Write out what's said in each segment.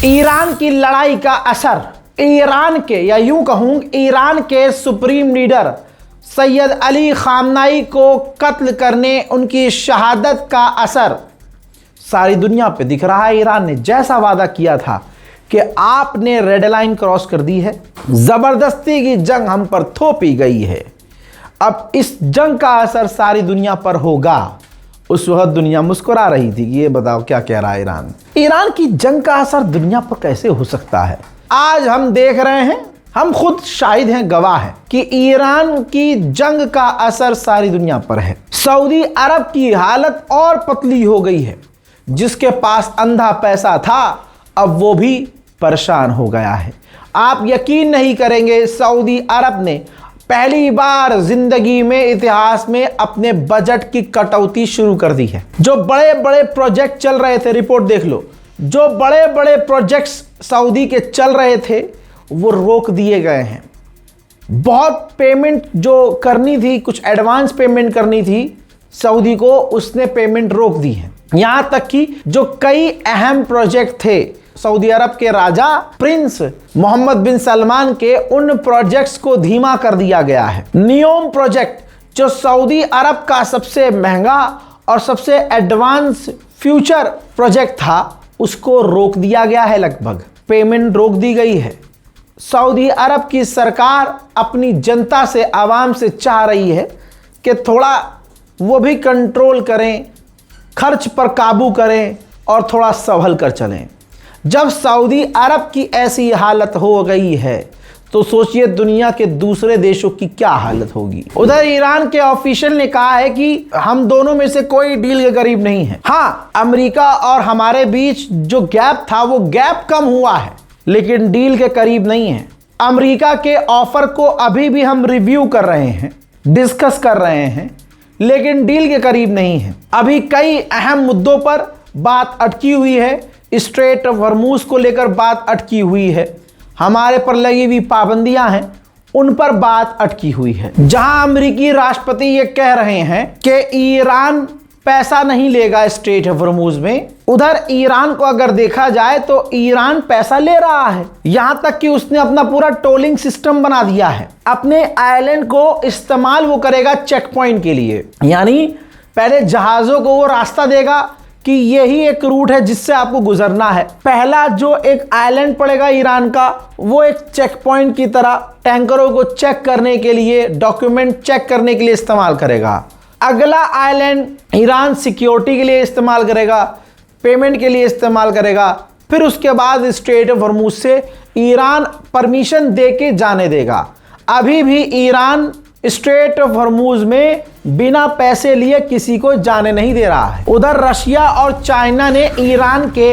Iran की लड़ाई का असर, ईरान के या यूं कहूं ईरान के सुप्रीम लीडर सैयद अली खामनाई को कत्ल करने उनकी शहादत का असर सारी दुनिया पे दिख रहा है। ईरान ने जैसा वादा किया था कि आपने रेड लाइन क्रॉस कर दी है, जबरदस्ती की जंग हम पर थोपी गई है, अब इस जंग का असर सारी दुनिया पर होगा। उस वक्त दुनिया मुस्कुरा रही थी कि ये बताओ क्या कह रहा है ईरान। ईरान की जंग का असर दुनिया पर कैसे हो सकता है? आज हम देख रहे हैं, हम खुद शाहिद हैं, गवाह हैं कि ईरान की जंग का असर सारी दुनिया पर है। सऊदी अरब की हालत और पतली हो गई है। जिसके पास अंधा पैसा था अब वो भी परेशान हो गया है। आप यकीन नहीं करेंगे, सऊदी अरब ने पहली बार जिंदगी में, इतिहास में अपने बजट की कटौती शुरू कर दी है। जो बड़े बड़े प्रोजेक्ट चल रहे थे, रिपोर्ट देख लो, जो बड़े बड़े प्रोजेक्ट्स सऊदी के चल रहे थे वो रोक दिए गए हैं। बहुत पेमेंट जो करनी थी, कुछ एडवांस पेमेंट करनी थी सऊदी को, उसने पेमेंट रोक दी है। यहां तक कि जो कई अहम प्रोजेक्ट थे सऊदी अरब के राजा प्रिंस मोहम्मद बिन सलमान के, उन प्रोजेक्ट्स को धीमा कर दिया गया है। नियोम प्रोजेक्ट जो सऊदी अरब का सबसे महंगा और सबसे एडवांस फ्यूचर प्रोजेक्ट था उसको रोक दिया गया है। लगभग पेमेंट रोक दी गई है। सऊदी अरब की सरकार अपनी जनता से, आवाम से चाह रही है कि थोड़ा वो भी कंट्रोल करें, खर्च पर काबू करें और थोड़ा संभल कर चलें। जब सऊदी अरब की ऐसी हालत हो गई है तो सोचिए दुनिया के दूसरे देशों की क्या हालत होगी। उधर ईरान के ऑफिशियल ने कहा है कि हम दोनों में से कोई डील के करीब नहीं है। हाँ, अमेरिका और हमारे बीच जो गैप था वो गैप कम हुआ है, लेकिन डील के करीब नहीं है। अमेरिका के ऑफर को अभी भी हम रिव्यू कर रहे हैं, डिस्कस कर रहे हैं, लेकिन डील के करीब नहीं है। अभी कई अहम मुद्दों पर बात अटकी हुई है। स्ट्रेट ऑफ हॉर्मुज को लेकर बात अटकी हुई है, हमारे पर लगी हुई पाबंदियां हैं उन पर बात अटकी हुई है। जहां अमेरिकी राष्ट्रपति ये कह रहे हैं कि ईरान पैसा नहीं लेगा स्ट्रेट ऑफ हॉर्मुज में, उधर ईरान को अगर देखा जाए तो ईरान पैसा ले रहा है। यहां तक कि उसने अपना पूरा टोलिंग सिस्टम बना दिया है। अपने आइलैंड को इस्तेमाल वो करेगा चेक पॉइंट के लिए, यानी पहले जहाजों को वो रास्ता देगा कि यही एक रूट है जिससे आपको गुजरना है। पहला जो एक आइलैंड पड़ेगा ईरान का, वो एक चेक पॉइंट की तरह टैंकरों को चेक करने के लिए, डॉक्यूमेंट चेक करने के लिए इस्तेमाल करेगा। अगला आइलैंड ईरान सिक्योरिटी के लिए इस्तेमाल करेगा, पेमेंट के लिए इस्तेमाल करेगा। फिर उसके बाद स्ट्रेट ऑफ हॉर्मुज से ईरान परमिशन दे के जाने देगा। अभी भी ईरान स्ट्रेट ऑफ हॉर्मुज में बिना पैसे लिए किसी को जाने नहीं दे रहा है। उधर रशिया और चाइना ने ईरान के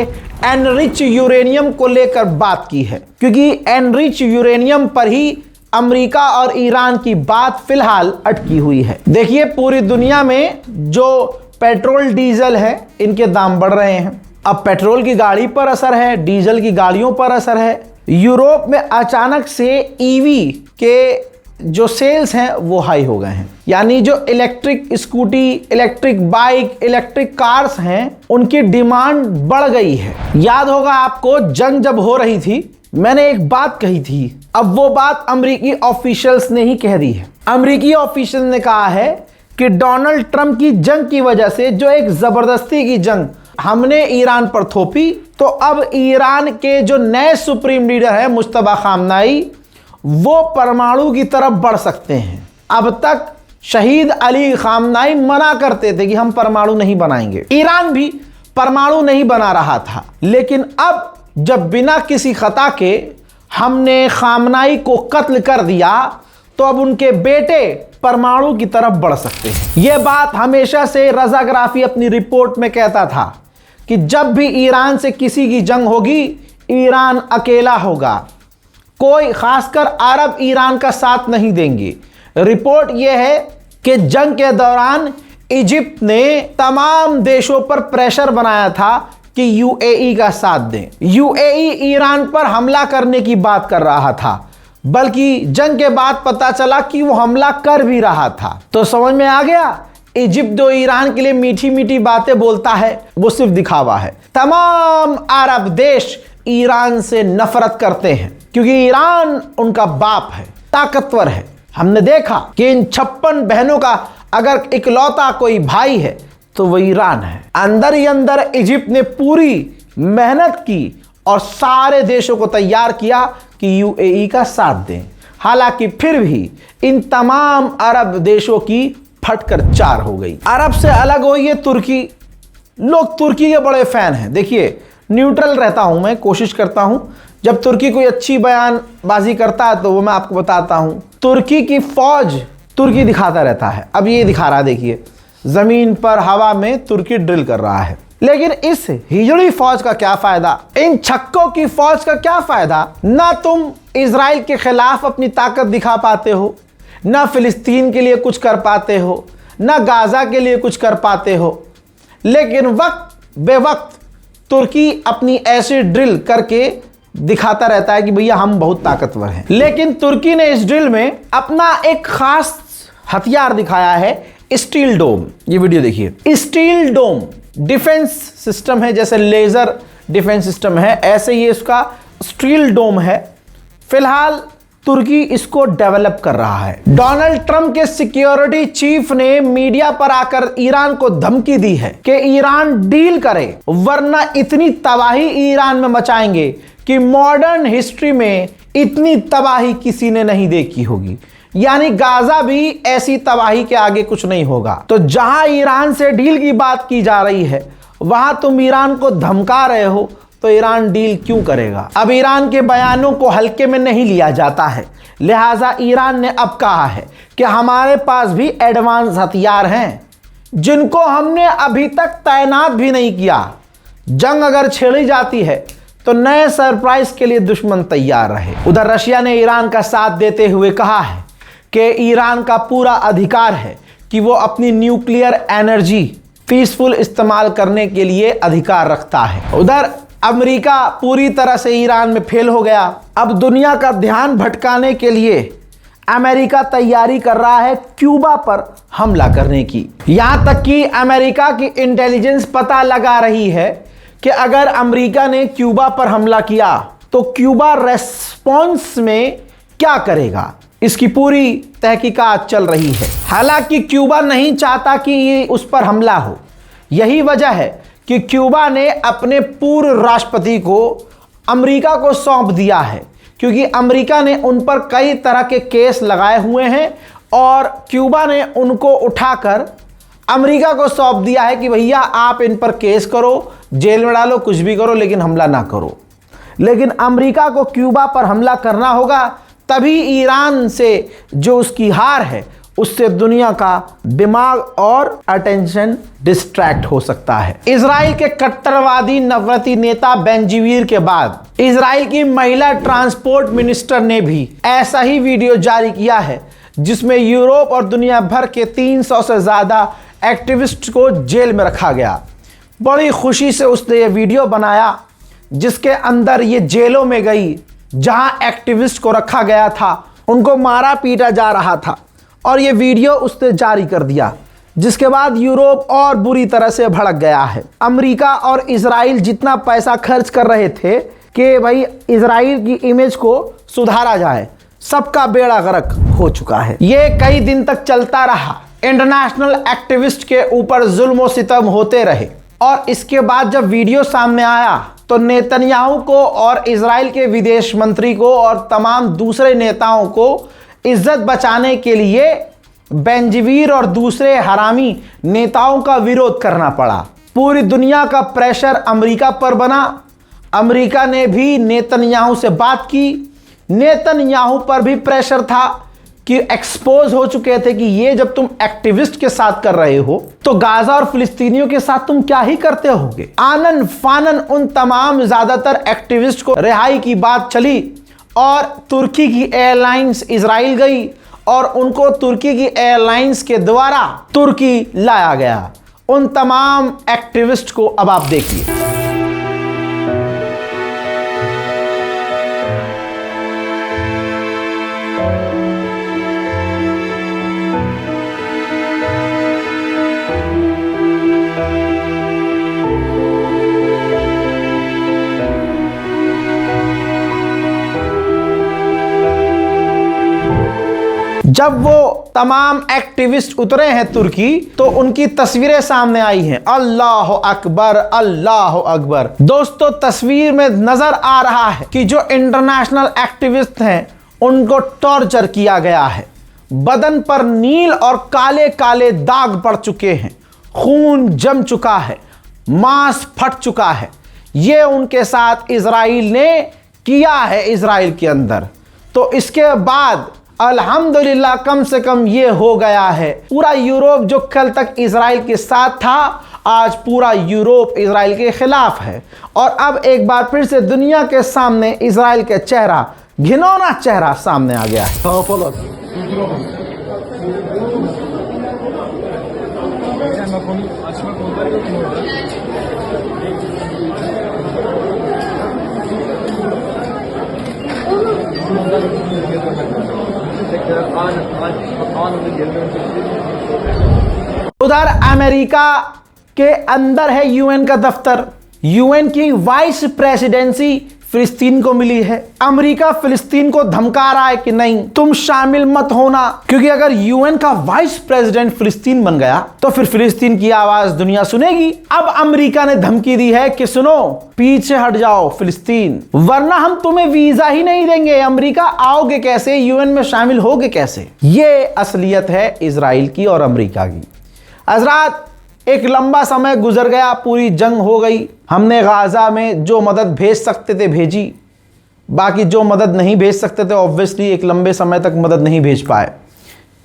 एनरिच यूरेनियम को लेकर बात की है, क्योंकि एनरिच यूरेनियम पर ही अमेरिका और ईरान की बात फिलहाल अटकी हुई है। देखिए, पूरी दुनिया में जो पेट्रोल डीजल है इनके दाम बढ़ रहे हैं। अब पेट्रोल की गाड़ी पर असर है, डीजल की गाड़ियों पर असर है। यूरोप में अचानक से ईवी के जो सेल्स हैं वो हाई हो गए हैं, यानी जो electric scooty, electric bike, electric cars हैं उनकी डिमांड बढ़ गई है। याद होगा आपको, जंग जब हो रही थी मैंने एक बात कही थी, अब वो बात अमेरिकी ऑफिशियल्स ने ही कह दी है। अमेरिकी ऑफिशियल ने कहा है कि डोनाल्ड ट्रंप की जंग की वजह से, जो एक जबरदस्ती की जंग हमने ईरान पर थोपी, तो अब ईरान के जो नए सुप्रीम लीडर हैं मुश्तबा खामनाई, वो परमाणु की तरफ बढ़ सकते हैं। अब तक शहीद अली खामनाई मना करते थे कि हम परमाणु नहीं बनाएंगे, ईरान भी परमाणु नहीं बना रहा था, लेकिन अब जब बिना किसी खता के हमने खामनाई को कत्ल कर दिया तो अब उनके बेटे परमाणु की तरफ बढ़ सकते हैं। यह बात हमेशा से रजा गराफी अपनी रिपोर्ट में कहता था कि जब भी ईरान से किसी की जंग होगी ईरान अकेला होगा, कोई खासकर अरब ईरान का साथ नहीं देंगे। रिपोर्ट यह है कि जंग के दौरान इजिप्ट ने तमाम देशों पर प्रेशर बनाया था कि यूएई का साथ दें। यूएई ईरान पर हमला करने की बात कर रहा था, बल्कि जंग के बाद पता चला कि वो हमला कर भी रहा था। तो समझ में आ गया, इजिप्ट जो ईरान के लिए मीठी मीठी बातें बोलता है वो सिर्फ दिखावा है। तमाम अरब देश ईरान से नफरत करते हैं, क्योंकि ईरान उनका बाप है, ताकतवर है। हमने देखा कि इन 56 बहनों का अगर इकलौता कोई भाई है तो वो ईरान है। अंदर ही अंदर इजिप्ट ने पूरी मेहनत की और सारे देशों को तैयार किया कि यूएई का साथ दें। हालांकि फिर भी इन तमाम अरब देशों की फटकर 4 हो गई। अरब से अलग हो ये तुर्की, लोग तुर्की के बड़े फैन हैं। देखिए, न्यूट्रल रहता हूं मैं, कोशिश करता हूं जब तुर्की कोई अच्छी बयानबाजी करता है तो वो मैं आपको बताता हूं। तुर्की की फौज तुर्की दिखाता रहता है। अब ये दिखा रहा है, देखिए जमीन पर हवा में तुर्की ड्रिल कर रहा है। लेकिन इस हिजड़ी फौज का क्या फायदा, इन छक्कों की फौज का क्या फायदा? ना तुम इजराइल के खिलाफ अपनी ताकत दिखा पाते हो, ना फिलिस्तीन के लिए कुछ कर पाते हो, ना गाजा के लिए कुछ कर पाते हो। लेकिन वक्त बेवक्त तुर्की अपनी ऐसी ड्रिल करके दिखाता रहता है कि भैया हम बहुत ताकतवर हैं। लेकिन तुर्की ने इस ड्रिल में अपना एक खास हथियार दिखाया है, स्टील डोम। ये वीडियो देखिए। स्टील डोम डिफेंस सिस्टम है, जैसे लेजर डिफेंस सिस्टम है, ऐसे ही इसका स्टील डोम है। फिलहाल तुर्की इसको डेवलप कर रहा है। डोनाल्ड ट्रंप के सिक्योरिटी चीफ ने मीडिया पर आकर ईरान को धमकी दी है कि ईरान डील करे, वरना इतनी तबाही ईरान में मचाएंगे कि मॉडर्न हिस्ट्री में इतनी तबाही किसी ने नहीं देखी होगी। यानी गाजा भी ऐसी तबाही के आगे कुछ नहीं होगा। तो जहां ईरान से डील की बात की जा रही है, वहां तुम ईरान को धमका रहे हो, तो ईरान डील क्यों करेगा? अब ईरान के बयानों को हल्के में नहीं लिया जाता है, लिहाजा ईरान ने अब कहा है कि हमारे पास भी एडवांस हथियार हैं जिनको हमने अभी तक तैनात भी नहीं किया। जंग अगर छेड़ी जाती है तो नए सरप्राइज के लिए दुश्मन तैयार रहे। उधर रशिया ने ईरान का साथ देते हुए कहा है कि ईरान का पूरा अधिकार है कि वो अपनी न्यूक्लियर एनर्जी पीसफुल इस्तेमाल करने के लिए अधिकार रखता है। उधर अमेरिका पूरी तरह से ईरान में फेल हो गया। अब दुनिया का ध्यान भटकाने के लिए अमेरिका तैयारी कर रहा है क्यूबा पर हमला करने की। यहां तक कि अमेरिका की इंटेलिजेंस पता लगा रही है कि अगर अमेरिका ने क्यूबा पर हमला किया तो क्यूबा रेस्पॉन्स में क्या करेगा, इसकी पूरी तहकीकात चल रही है। हालांकि क्यूबा नहीं चाहता कि ये उस पर हमला हो। यही वजह है कि क्यूबा ने अपने पूर्व राष्ट्रपति को अमेरिका को सौंप दिया है, क्योंकि अमेरिका ने उन पर कई तरह के केस लगाए हुए हैं और क्यूबा ने उनको उठाकर अमेरिका को सौंप दिया है कि भैया आप इन पर केस करो, जेल में डालो, कुछ भी करो, लेकिन हमला ना करो। लेकिन अमेरिका को क्यूबा पर हमला करना होगा, तभी ईरान से जो उसकी हार है उससे दुनिया का दिमाग और अटेंशन डिस्ट्रैक्ट हो सकता है। इजराइल के कट्टरवादी नफरती नेता बेंजीवीर के बाद इजराइल की महिला ट्रांसपोर्ट मिनिस्टर ने भी ऐसा ही वीडियो जारी किया है, जिसमें यूरोप और दुनिया भर के 300 से ज्यादा एक्टिविस्ट को जेल में रखा गया। बड़ी खुशी से उसने ये वीडियो बनाया, जिसके अंदर ये जेलों में गई जहां एक्टिविस्ट को रखा गया था, उनको मारा पीटा जा रहा था, और ये वीडियो उसने जारी कर दिया, जिसके बाद यूरोप और बुरी तरह से भड़क गया है। अमेरिका और इजराइल जितना पैसा खर्च कर रहे थे कि भाई इजराइल की इमेज को सुधारा जाए, सबका बेड़ा गर्क हो चुका है। ये कई दिन तक चलता रहा, इंटरनेशनल एक्टिविस्ट के ऊपर जुल्म सितम होते रहे, और इसके बाद जब वीडियो सामने आया तो नेतन्याहू को और इजराइल के विदेश मंत्री को और तमाम दूसरे नेताओं को इज्जत बचाने के लिए बेंजीवीर और दूसरे हरामी नेताओं का विरोध करना पड़ा। पूरी दुनिया का प्रेशर अमेरिका पर बना। अमेरिका ने भी नेतन्याहू से बात की। नेतन्याहू पर भी प्रेशर था कि एक्सपोज हो चुके थे कि ये जब तुम एक्टिविस्ट के साथ कर रहे हो तो गाजा और फिलिस्तीनियों के साथ तुम क्या ही करते होगे। आनन फानन उन तमाम ज्यादातर एक्टिविस्ट को रिहाई की बात चली और तुर्की की एयरलाइंस इजराइल गई और उनको तुर्की की एयरलाइंस के द्वारा तुर्की लाया गया। उन तमाम एक्टिविस्ट को अब आप देखिए। जब वो तमाम एक्टिविस्ट उतरे हैं तुर्की, तो उनकी तस्वीरें सामने आई हैं। अल्लाह अकबर, अल्लाह अकबर। दोस्तों, तस्वीर में नजर आ रहा है कि जो इंटरनेशनल एक्टिविस्ट हैं उनको टॉर्चर किया गया है। बदन पर नील और काले काले दाग पड़ चुके हैं, खून जम चुका है, मांस फट चुका है। ये उनके साथ इजराइल ने किया है, इजराइल के अंदर। तो इसके बाद अल्हम्दुलिल्लाह कम से कम ये हो गया है। पूरा यूरोप जो कल तक इजराइल के साथ था, आज पूरा यूरोप इजराइल के खिलाफ है। और अब एक बार फिर से दुनिया के सामने इजराइल का चेहरा, घिनौना चेहरा सामने आ गया है। उधर अमेरिका के अंदर है यूएन का दफ्तर। यूएन की वाइस प्रेसिडेंसी फिलिस्तीन को मिली है। अमेरिका फिलिस्तीन को धमका रहा है कि नहीं, तुम शामिल मत होना, क्योंकि अगर यूएन का वाइस प्रेसिडेंट फिलिस्तीन बन गया तो फिर फिलिस्तीन की आवाज दुनिया सुनेगी। अब अमेरिका ने धमकी दी है कि सुनो, पीछे हट जाओ फिलिस्तीन, वरना हम तुम्हें वीजा ही नहीं देंगे। अमेरिका आओगे कैसे, यूएन में शामिल होगे कैसे? ये असलियत है इजराइल की और अमेरिका की। हज़रात, एक लंबा समय गुजर गया, पूरी जंग हो गई। हमने गाज़ा में जो मदद भेज सकते थे भेजी, बाकी जो मदद नहीं भेज सकते थे ऑब्वियसली एक लंबे समय तक मदद नहीं भेज पाए।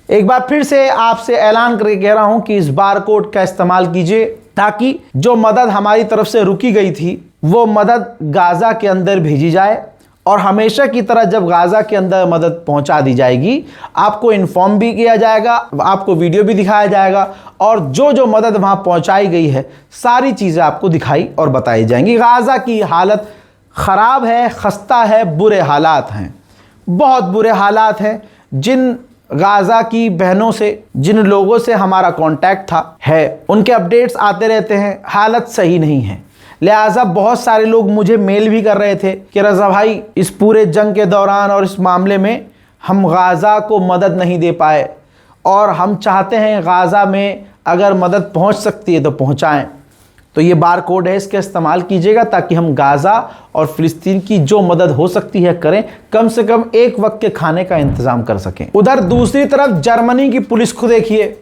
एक बार फिर से आपसे ऐलान करके कह रहा हूं कि इस बारकोड का इस्तेमाल कीजिए, ताकि जो मदद हमारी तरफ से रुकी गई थी वो मदद गाज़ा के अंदर भेजी जाए। और हमेशा की तरह जब गाज़ा के अंदर मदद पहुंचा दी जाएगी, आपको इन्फॉर्म भी किया जाएगा, आपको वीडियो भी दिखाया जाएगा, और जो जो मदद वहां पहुंचाई गई है सारी चीज़ें आपको दिखाई और बताई जाएंगी। गाज़ा की हालत ख़राब है, खस्ता है, बुरे हालात हैं, बहुत बुरे हालात हैं। जिन गाज़ा की बहनों से, जिन लोगों से हमारा कांटेक्ट था है, उनके अपडेट्स आते रहते हैं, हालत सही नहीं है। लिहाजा बहुत सारे लोग मुझे मेल भी कर रहे थे कि रज़ा भाई, इस पूरे जंग के दौरान और इस मामले में हम गाज़ा को मदद नहीं दे पाए और हम चाहते हैं गाज़ा में अगर मदद पहुंच सकती है तो पहुंचाएं। तो ये बार कोड है, इसका इस्तेमाल कीजिएगा ताकि हम गाज़ा और फ़िलिस्तीन की जो मदद हो सकती है करें, कम से कम एक वक्त के खाने का इंतज़ाम कर सकें। उधर दूसरी तरफ जर्मनी की पुलिस को देखिए,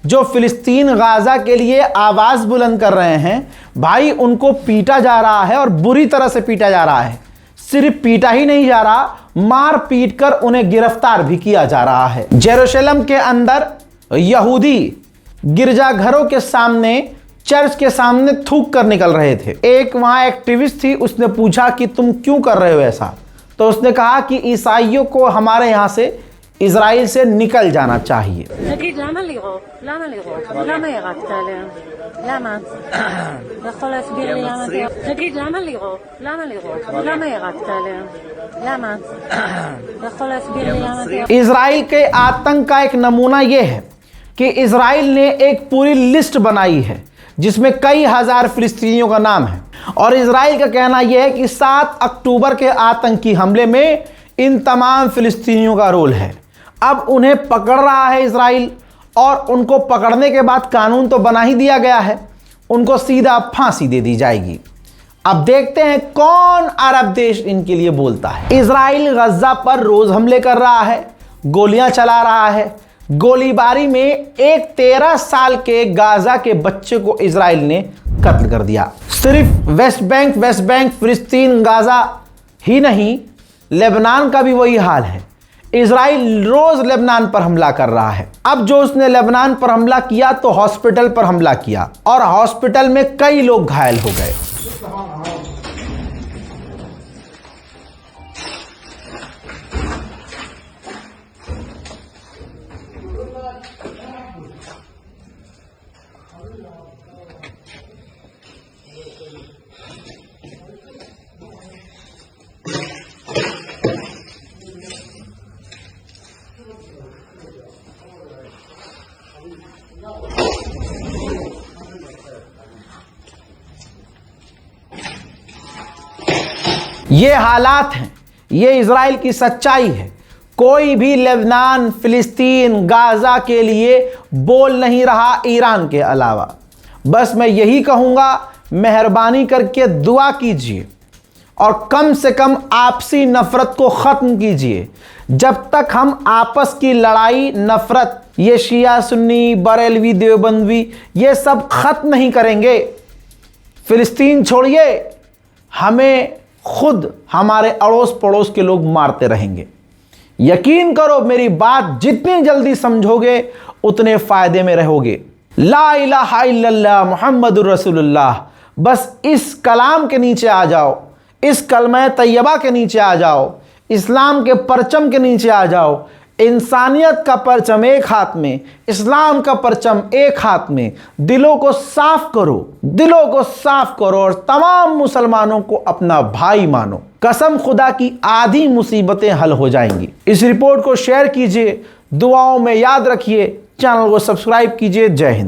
जो फ़िलिस्तीन गाज़ा के लिए आवाज़ बुलंद कर रहे हैं। भाई, उनको पीटा जा रहा है और बुरी तरह से पीटा जा रहा है। सिर्फ पीटा ही नहीं जा रहा, मार पीट कर उन्हें गिरफ्तार भी किया जा रहा है। जेरूशलम के अंदर यहूदी गिरजाघरों के सामने, चर्च के सामने थूक कर निकल रहे थे। एक वहाँ एक्टिविस्ट थी, उसने पूछा कि तुम क्यों कर रहे हो ऐसा? तो उसने कहा कि ईसाइयों को हमारे यहाँ से, इजराइल से निकल जाना चाहिए। इजराइल के आतंक का एक नमूना यह है कि इजराइल ने एक पूरी लिस्ट बनाई है जिसमें कई हजार फिलिस्तीनियों का नाम है, और इजराइल का कहना यह है कि 7 अक्टूबर के आतंकी हमले में इन तमाम फिलिस्तीनियों का रोल है। अब उन्हें पकड़ रहा है इजराइल, और उनको पकड़ने के बाद कानून तो बना ही दिया गया है, उनको सीधा फांसी दे दी जाएगी। अब देखते हैं कौन अरब देश इनके लिए बोलता है। इजराइल गजा पर रोज हमले कर रहा है, गोलियां चला रहा है। गोलीबारी में एक 13 साल के गाजा के बच्चे को इजराइल ने कत्ल कर दिया। सिर्फ वेस्ट बैंक फिलिस्तीन गाजा ही नहीं, लेबनान का भी वही हाल है। इजराइल रोज लेबनान पर हमला कर रहा है। अब जो उसने लेबनान पर हमला किया तो हॉस्पिटल पर हमला किया, और हॉस्पिटल में कई लोग घायल हो गए। ये हालात हैं, ये इजराइल की सच्चाई है। कोई भी लेबनान, फिलिस्तीन, गाज़ा के लिए बोल नहीं रहा ईरान के अलावा। बस मैं यही कहूँगा, मेहरबानी करके दुआ कीजिए और कम से कम आपसी नफ़रत को ख़त्म कीजिए। जब तक हम आपस की लड़ाई, नफ़रत, ये शिया सुन्नी, बरेलवी, देवबंदवी, ये सब ख़त्म नहीं करेंगे, फ़िलिस्तीन छोड़िए, हमें खुद हमारे अड़ोस पड़ोस के लोग मारते रहेंगे। यकीन करो, मेरी बात जितनी जल्दी समझोगे उतने फ़ायदे में रहोगे। ला इलाहा इल्लल्लाह मुहम्मदुर रसूलुल्लाह, बस इस कलाम के नीचे आ जाओ, इस कलमा तैयबा के नीचे आ जाओ, इस्लाम के परचम के नीचे आ जाओ। इंसानियत का परचम एक हाथ में, इस्लाम का परचम एक हाथ में। दिलों को साफ करो, दिलों को साफ करो और तमाम मुसलमानों को अपना भाई मानो। कसम खुदा की आधी मुसीबतें हल हो जाएंगी। इस रिपोर्ट को शेयर कीजिए, दुआओं में याद रखिए, चैनल को सब्सक्राइब कीजिए। जय हिंद।